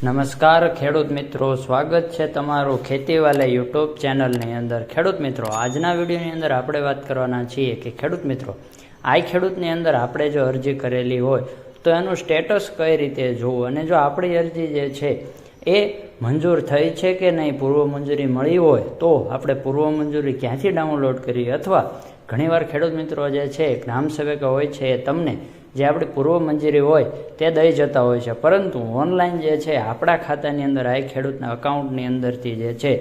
નમસ્કાર ખેડૂત મિત્રો, સ્વાગત છે તમારું ખેતીવાલે યુટ્યુબ ચેનલની અંદર। ખેડૂત મિત્રો, આજના વિડીયોની અંદર આપણે વાત કરવાના છીએ કે ખેડૂત મિત્રો, આઈ ખેડૂતની અંદર આપણે જો અરજી કરેલી હોય તો એનું સ્ટેટસ કઈ રીતે જોવું, અને જો આપણી અરજી જે છે એ મંજૂર થઈ છે કે નહીં, પૂર્વ મંજૂરી મળી હોય તો આપણે પૂર્વ મંજૂરી ક્યાંથી ડાઉનલોડ કરીએ, અથવા ઘણીવાર ખેડૂત મિત્રો જે છે ગ્રામ સેવક હોય છે એ તમને જે આપણી પૂર્વ મંજૂરી હોય તે દઈ જતા હોય છે, પરંતુ ઓનલાઈન જે છે આપણા ખાતાની અંદર આઈ ખેડૂતના અકાઉન્ટની અંદરથી જે છે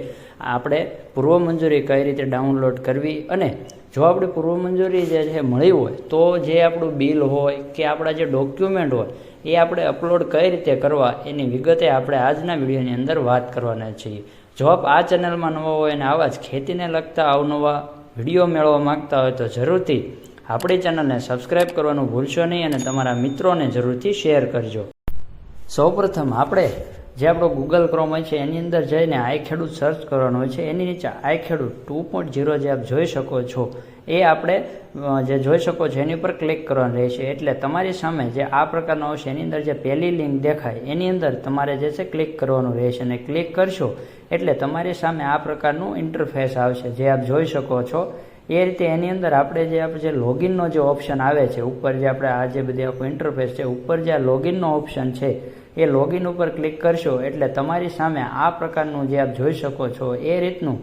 આપણે પૂર્વ મંજૂરી કઈ રીતે ડાઉનલોડ કરવી, અને જો આપણી પૂર્વ મંજૂરી જે છે મળી હોય તો જે આપણું બિલ હોય કે આપણા જે ડોક્યુમેન્ટ હોય એ આપણે અપલોડ કઈ રીતે કરવા એની વિગતે આપણે આજના વિડીયોની અંદર વાત કરવાના છીએ। જો આપ આ ચેનલમાં નવા હોય અને આવા જ ખેતીને લગતા અવનવા વિડીયો મેળવવા માગતા હોય તો જરૂરથી આપણી ચેનલને સબસ્ક્રાઈબ કરવાનું ભૂલશો નહીં અને તમારા મિત્રોને જરૂરથી શેર કરજો। સૌપ્રથમ આપણે જે આપણો ગૂગલ ક્રોમ હોય છે એની અંદર જઈને આઈ ખેડૂત સર્ચ કરવાનું હોય છે, એની નીચે આઈ ખેડૂત 2.0 જે આપ જોઈ શકો છો એ આપણે જે જોઈ શકો છો એની ઉપર ક્લિક કરવાનું રહેશે। એટલે તમારી સામે જે આ પ્રકારનો આવશે એની અંદર જે પહેલી લિંક દેખાય એની અંદર તમારે જે છે ક્લિક કરવાનું રહેશે, અને ક્લિક કરશો એટલે તમારી સામે આ પ્રકારનું ઇન્ટરફેસ આવશે જે આપ જોઈ શકો છો। એ રીતે એની અંદર આપણે જે લોગિનનો જે ઓપ્શન આવે છે ઉપર, જે આપણે આ જે બધી આખું ઇન્ટરફેસ છે ઉપર જે આ લોગિનનો ઓપ્શન છે એ લોગિન ઉપર ક્લિક કરશો એટલે તમારી સામે આ પ્રકારનું જે આપ જોઈ શકો છો એ રીતનું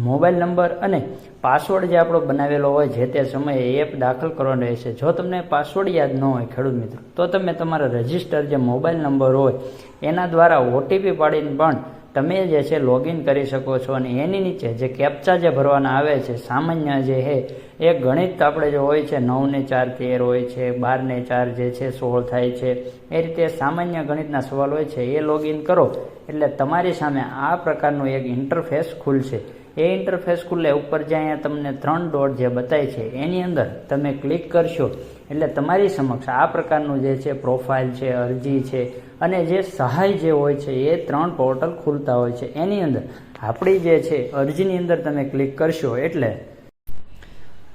મોબાઈલ નંબર અને પાસવર્ડ જે આપણો બનાવેલો હોય જે તે સમયે એપ દાખલ કરવાનો રહેશે। જો તમને પાસવર્ડ યાદ ન હોય ખેડૂત મિત્રો તો તમે તમારા રજિસ્ટર જે મોબાઈલ નંબર હોય એના દ્વારા ઓટીપી પાડીને પણ તમે જે છે લોગિન કરી શકો છો, અને એની નીચે જે કેપ્ચા જે ભરવાના આવે છે સામાન્ય જે છે એ ગણિત આપણે જે હોય છે 9 ને 4 13 હોય છે, 12 ને 4 જે છે 16 થાય છે, એ રીતે સામાન્ય ગણિતના સવાલ હોય છે એ લોગિન કરો એટલે તમારી સામે આ પ્રકારનું એક ઇન્ટરફેસ ખુલશે। એ ઇન્ટરફેસ ખુલે ઉપર જે અહીંયા તમને 3 ડોટ જે બતાય છે એની અંદર તમે ક્લિક કરશો એટલે તમારી સમક્ષ આ પ્રકારનું જે છે પ્રોફાઇલ છે, અરજી છે અને જે સહાય જે હોય છે એ 3 પોર્ટલ ખુલતા હોય છે। એની અંદર આપણી જે છે અરજીની અંદર તમે ક્લિક કરશો એટલે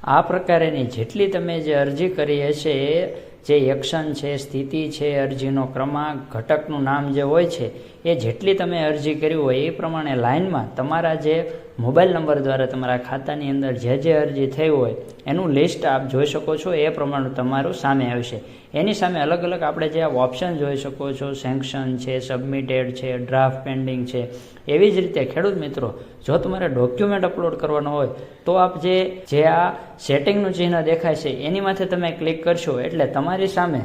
આ પ્રકારેની જેટલી તમે જે અરજી કરી હશે એ જે એક્શન છે, સ્થિતિ છે, અરજીનો ક્રમાંક, ઘટકનું નામ જે હોય છે એ જેટલી તમે અરજી કરી હોય એ પ્રમાણે લાઇનમાં તમારા જે મોબાઈલ નંબર દ્વારા તમારા ખાતાની અંદર જે અરજી થઈ હોય એનું લિસ્ટ આપ જોઈ શકો છો, એ પ્રમાણે તમારું સામે આવશે। એની સામે અલગ અલગ આપણે જે ઓપ્શન જોઈ શકો છો, સેન્કશન છે, સબમિટેડ છે, ડ્રાફ્ટ પેન્ડિંગ છે। એવી જ રીતે ખેડૂત મિત્રો, જો તમારે ડોક્યુમેન્ટ અપલોડ કરવાનો હોય તો આપ જે આ સેટિંગનું ચિહ્ન દેખાય છે એની માથે તમે ક્લિક કરશો એટલે તમારી સામે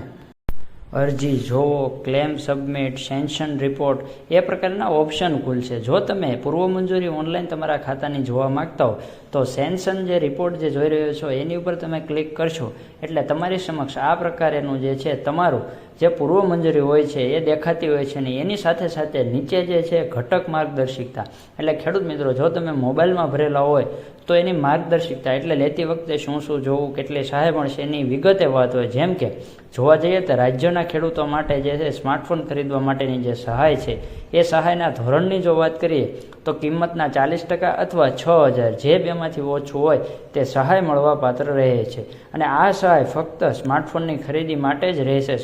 અરજી જોવો, ક્લેમ સબમિટ, સેન્શન રિપોર્ટ એ પ્રકારના ઓપ્શન ખુલશે। જો તમે પૂર્વ મંજૂરી ઓનલાઈન તમારા ખાતાની જોવા માંગતા હો તો સેન્શન જે રિપોર્ટ જે જોઈ રહ્યો છો એની ઉપર તમે ક્લિક કરશો એટલે તમારી સમક્ષ આ પ્રકારેનું જે છે તમારું જે પૂર્વ મંજૂરી હોય છે એ દેખાતી હોય છે, ને એની સાથે સાથે નીચે જે છે ઘટક માર્ગદર્શિકા, એટલે ખેડૂત મિત્રો જો તમે મોબાઈલમાં ભરેલા હોય તો એની માર્ગદર્શિકા એટલે લેતી વખતે શું શું જોવું, કેટલી સહાય મળશે એની વિગતે વાત હોય। જેમ કે જોવા જઈએ તો રાજ્યના ખેડૂતો માટે જે છે સ્માર્ટફોન ખરીદવા માટેની જે સહાય છે એ સહાયના ધોરણની જો વાત કરીએ તો કિંમતના 40% અથવા 6000 જે બેમાંથી ઓછું હોય તે સહાય મળવા પાત્ર રહે છે, અને આ સહાય ફક્ત સ્માર્ટફોનની ખરીદી માટે જ રહેશે।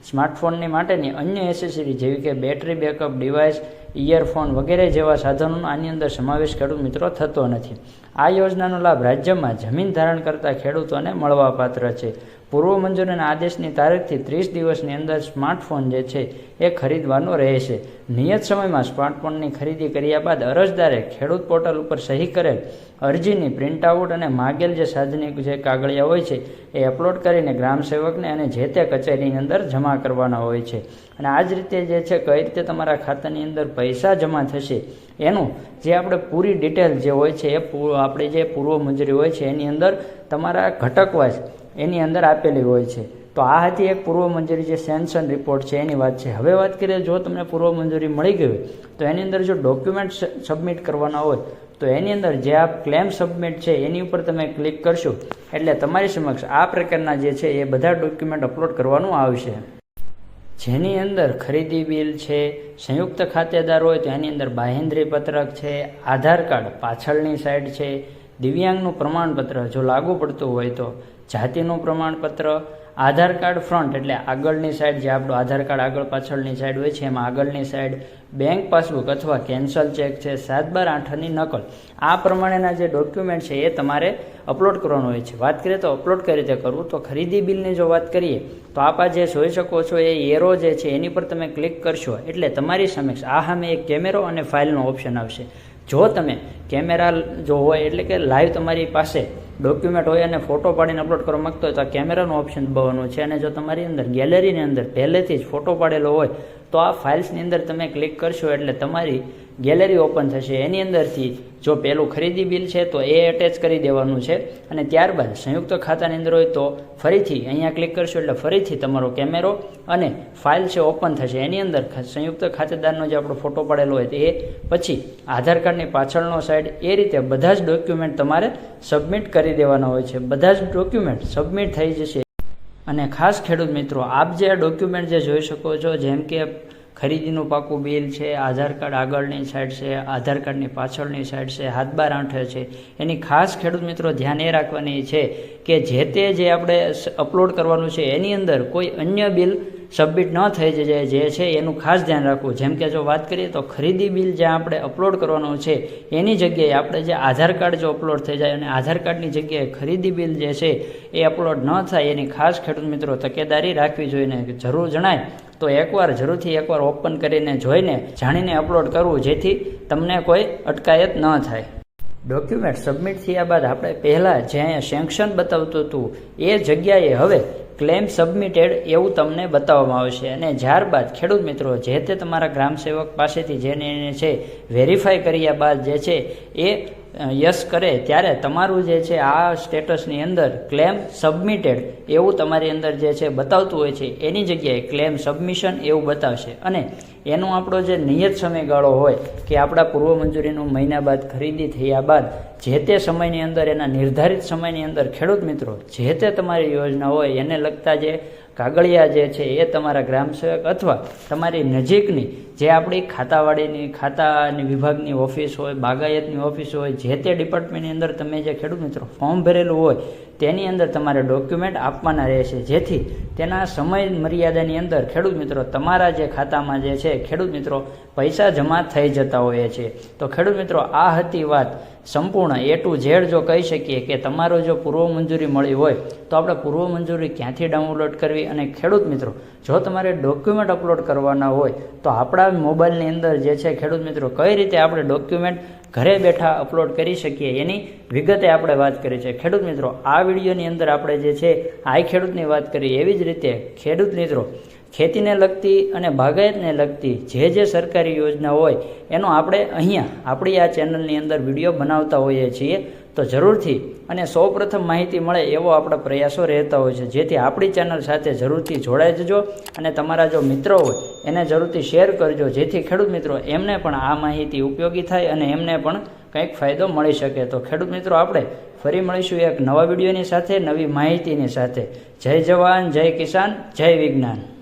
સ્માર્ટફોનની માટેની અન્ય એસેસરી જેવી કે બેટરી બેકઅપ ડિવાઇસ, ઇયરફોન વગેરે જેવા સાધનોનો આની અંદર સમાવેશ ખેડૂત મિત્રો થતો નથી। આ યોજનાનો લાભ રાજ્યમાં જમીન ધારણ કરતા ખેડૂતોને મળવાપાત્ર છે। પૂર્વ મંજૂરીના આદેશની તારીખથી 30 દિવસની અંદર સ્માર્ટફોન જે છે એ ખરીદવાનો રહેશે। નિયત સમયમાં સ્માર્ટફોનની ખરીદી કર્યા બાદ અરજદારે ખેડૂત પોર્ટલ ઉપર સહી કરેલ અરજીની પ્રિન્ટઆઉટ અને માગેલ જે સાધનિક જે કાગળિયા હોય છે એ અપલોડ કરીને ગ્રામ સેવકને અને જે તે કચેરીની અંદર જમા કરવાના હોય છે। અને આ જ રીતે જે છે કઈ રીતે તમારા ખાતાની અંદર પૈસા જમા થશે એનું જે આપણે પૂરી ડિટેલ જે હોય છે એ આપણી જે પૂર્વ મંજૂરી હોય છે એની અંદર તમારા ઘટકવાઇઝ એની અંદર આપેલી હોય છે। તો આ હતી એક પૂર્વ મંજૂરી જે સેન્શન રિપોર્ટ છે એની વાત છે। હવે વાત કરીએ જો તમને પૂર્વ મંજૂરી મળી ગઈ તો એની અંદર જો ડોક્યુમેન્ટ સબમિટ કરવાના હોય તો એની અંદર જે આ ક્લેમ સબમિટ છે એની ઉપર તમે ક્લિક કરશો એટલે તમારી સમક્ષ આ પ્રકારના જે છે એ બધા ડોક્યુમેન્ટ અપલોડ કરવાનું આવશે, જેની અંદર ખરીદી બિલ છે, સંયુક્ત ખાતેદાર હોય તો એની અંદર બાહેંધરી પત્રક છે, આધાર કાર્ડ પાછળની સાઈડ છે, દિવ્યાંગનું પ્રમાણપત્ર જો લાગુ પડતું હોય તો, જાતિનું પ્રમાણપત્ર, આધાર કાર્ડ ફ્રન્ટ એટલે આગળની સાઈડ જે આપણું આધાર કાર્ડ આગળ પાછળની સાઈડ હોય છે એમાં આગળની સાઈડ બેંક પાસબુક અથવા કેન્સલ ચેક છે, 7/12/8ની નકલ, આ પ્રમાણેના જે ડોક્યુમેન્ટ છે એ તમારે અપલોડ કરવાનું હોય છે. વાત કરીએ તો અપલોડ કઈ રીતે કરવું, તો ખરીદી બિલની જો વાત કરીએ તો આપ જે જોઈ શકો છો એ એરો જે છે એની પર તમે ક્લિક કરશો એટલે તમારી સમક્ષ આ સામે એક કેમેરો અને ફાઇલનો ઓપ્શન આવશે. જો તમે કેમેરા જો હોય એટલે કે લાઈવ તમારી પાસે ડોક્યુમેન્ટ હોય અને ફોટો પાડીને અપલોડ કરવા માંગતો હોય તો આ કેમેરાનું ઓપ્શન દબાવવાનું છે. અને જો તમારી અંદર ગેલેરીની અંદર પહેલેથી જ ફોટો પાડેલો હોય તો આ ફાઇલ્સની અંદર તમે ક્લિક કરશો એટલે તમારી ગેલેરી ઓપન થશે. એની અંદરથી જો પેલું ખરીદી બિલ છે તો એ એટેચ કરી દેવાનું છે અને ત્યારબાદ સંયુક્ત ખાતાની અંદર હોય તો ફરીથી અહીંયા ક્લિક કરશો એટલે ફરીથી તમારો કેમેરો અને ફાઇલ છે ઓપન થશે. એની અંદર સંયુક્ત ખાતેદારનો જે આપણો ફોટો પાડેલો હોય તો એ પછી આધાર કાર્ડની પાછળનો સાઈડ એ રીતે બધા જ ડોક્યુમેન્ટ તમારે સબમિટ કરી દેવાના હોય છે. બધા જ ડોક્યુમેન્ટ સબમિટ થઈ જશે. અને ખાસ ખેડૂત મિત્રો, આપ જે આ ડોક્યુમેન્ટ જે જોઈ શકો છો જેમ કે ખરીદીનું પાકું બિલ છે, આધાર કાર્ડ આગળની સાઈડ છે, આધાર કાર્ડની પાછળની સાઈડ છે, 7/12/8 છે, એની ખાસ ખેડૂત મિત્રો ધ્યાન એ રાખવાની છે કે જે તે જે આપણે અપલોડ કરવાનું છે એની અંદર કોઈ અન્ય બિલ સબમિટ ન થઈ જાય જે છે એનું ખાસ ધ્યાન રાખવું. જેમ કે જો વાત કરીએ તો ખરીદી બિલ જ્યાં આપણે અપલોડ કરવાનું છે એની જગ્યાએ આપણે જે આધાર કાર્ડ જો અપલોડ થઈ જાય અને આધાર કાર્ડની જગ્યાએ ખરીદી બિલ જે છે એ અપલોડ ન થાય એની ખાસ ખેડૂત મિત્રો તકેદારી રાખવી જોઈએ. જરૂર જણાય તો જરૂરથી એકવાર ઓપન કરીને જોઈને જાણીને અપલોડ કરવું જેથી તમને કોઈ અટકાયત ન થાય. ડોક્યુમેન્ટ સબમિટ થયા બાદ આપણે પહેલાં જે અહીંયા સેન્કશન બતાવતું હતું એ જગ્યાએ હવે ક્લેમ સબમિટેડ એવું તમને બતાવવામાં આવશે. અને ત્યારબાદ ખેડૂત મિત્રો જે તે તમારા ગ્રામ સેવક પાસેથી જેને છે વેરીફાઈ કર્યા બાદ જે છે એ યસ કરે ત્યારે તમારું જે છે આ સ્ટેટસની અંદર ક્લેમ સબમિટેડ એવું તમારી અંદર જે છે બતાવતું હોય છે એની જગ્યાએ ક્લેમ સબમિશન એવું બતાવશે. અને એનો આપણો જે નિયત સમયગાળો હોય કે આપણા પૂર્વ મંજૂરીનું મહિના બાદ ખરીદી થયા બાદ જે તે સમયની અંદર એના નિર્ધારિત સમયની અંદર ખેડૂત મિત્રો જે તે તમારી યોજના હોય એને લગતા જે કાગળિયા જે છે એ તમારા ગ્રામસેવક અથવા તમારી નજીકની જે આપણી ખાતાની વિભાગની ઓફિસ હોય, બાગાયતની ઓફિસ હોય, જે તે ડિપાર્ટમેન્ટની અંદર તમે જે ખેડૂત મિત્રો ફોર્મ ભરેલું હોય તેની અંદર તમારે ડોક્યુમેન્ટ આપવાના રહેશે જેથી તેના સમય મર્યાદાની અંદર ખેડૂત મિત્રો તમારા જે ખાતામાં જે છે ખેડૂત મિત્રો પૈસા જમા થઈ જતા હોય છે. તો ખેડૂત મિત્રો આ હતી વાત સંપૂર્ણ A to Z જો કહી શકીએ કે તમારો જો પૂર્વ મંજૂરી મળી હોય તો આપણે પૂર્વ મંજૂરી ક્યાંથી ડાઉનલોડ કરવી. અને ખેડૂત મિત્રો જો તમારે ડોક્યુમેન્ટ અપલોડ કરવાના હોય તો આપણા મોબાઈલની અંદર જે છે ખેડૂત મિત્રો કઈ રીતે આપણે ડોક્યુમેન્ટ ઘરે બેઠા અપલોડ કરી શકીએ એની વિગતે આપણે વાત કરી છે. ખેડૂત મિત્રો આ વિડીયોની અંદર આપણે જે છે આઈ ખેડૂતની વાત કરી એવી જ રીતે ખેડૂત મિત્રો ખેતીને લગતી અને બાગાયતને લગતી જે સરકારી યોજના હોય એનો આપણે અહીંયા આપણી આ ચેનલની અંદર વિડીયો બનાવતા હોઈએ છીએ. તો જરૂરથી અને સૌપ્રથમ માહિતી મળે એવો આપણા પ્રયાસો રહેતા હોય છે જેથી આપણી ચેનલ સાથે જરૂરથી જોડાઈ જજો અને તમારા જો મિત્રો હોય એને જરૂરથી શેર કરજો જેથી ખેડૂત મિત્રો એમને પણ આ માહિતી ઉપયોગી થાય અને એમને પણ કંઈક ફાયદો મળી શકે. તો ખેડૂત મિત્રો આપણે ફરી મળીશું એક નવા વિડીયોની સાથે, નવી માહિતીની સાથે. જય જવાન, જય કિસાન, જય વિજ્ઞાન.